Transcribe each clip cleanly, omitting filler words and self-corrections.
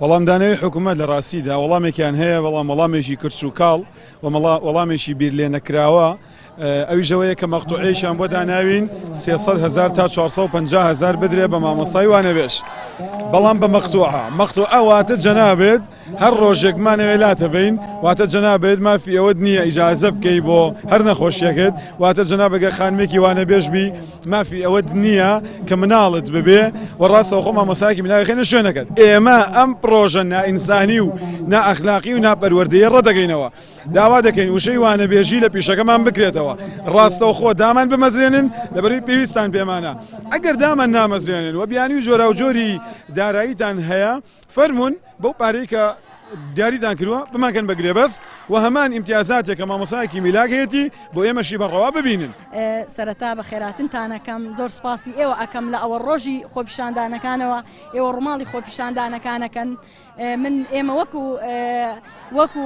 وەڵامدانەوەی حکوومەت لە ڕاستیدا وەڵامێکیان هەیە، بەڵام وەڵامێکی کرچ و کاڵ و وەڵامێکی بیر لێ نەکراوە. ئەویژەوەیە کە مەقتوعەیەکیان بۆ داناوین 300,000 تا 450,000 بدرێ بە مامۆسای وانەبێژ. بەڵام بە مەقتوعە واتە جەنابێت هەر ڕۆژێکمانەوێ لاتە بین، واتە جەنابێت مافی ئەوەت نییە ئیجازە بکەی بۆ هەر نەخۆشیەکەت، واتە جەنابەگە خانمێکی وانەبێژبی مافی ئەوەت نییە کە مناڵت ببێ و ڕاستەوە خۆ مامۆسایەکی ملاوی شوێنەکەت. ئێمە ئەم پرۆژە نائینسانی و نائەخلاقی و ناپەروەردەیە ڕەدەگەینەوە. داوا دەکەین وشەی وانەبێژی لە پیشەکەمان بکرێتەوە. ڕاستەوە خۆ دامان بمەزرێنن لەبەری پێویستان پێمانە. ئەگەر دامان نامەزرێنن و بیانی و جۆرا و جۆری داراییتان هەیە فەرمونون بەو پارەی کە دیاریتان کردووە بمانکەن بەگرێ بەس و هەمان ئیمتیازاتێک کە مامۆسایەکی میلاگەیەتی بۆ ئێمەشی بەڕەوا ببینن. سەرەتا بە خێراتنتانەکەم زۆر سپاسی ئێوە ئەکەم لە ئەوە ڕۆژی خۆپیشاندانەکانەوە ئێوە ڕۆماڵی خۆپیشاندانەکانەکەن. ئێمە وەکو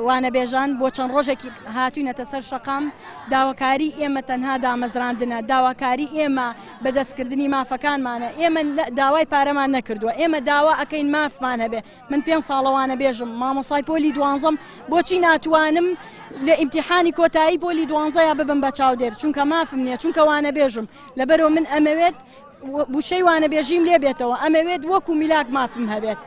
وانەبێژان بۆ چەند ڕۆژێکی هاتوینەتە سەر شەقام داواکاری ئێمە تەنها دامەزراندنە، داواکاری ئێمە بەدەستکردنی مافەکانمانە. ئێمە داوای پارەمان نەکردووە، ئێمە داوا ئەکەین مافمان هەبێ. من 5 ساڵەوانە بێژم مامۆسای پۆلی 12م بۆچی ناتوانم لە ئیمتیحانی کۆتایی پۆلی 12 ببم بە چاودێر چونکە مافم نییە، چونکە وانە بێژم. لەبەرەوە من ئەمەوێت وشەی وانەبێژیم لێ بێتەوە، ئەمەوێت وەکو میلاک مافم هەبێت.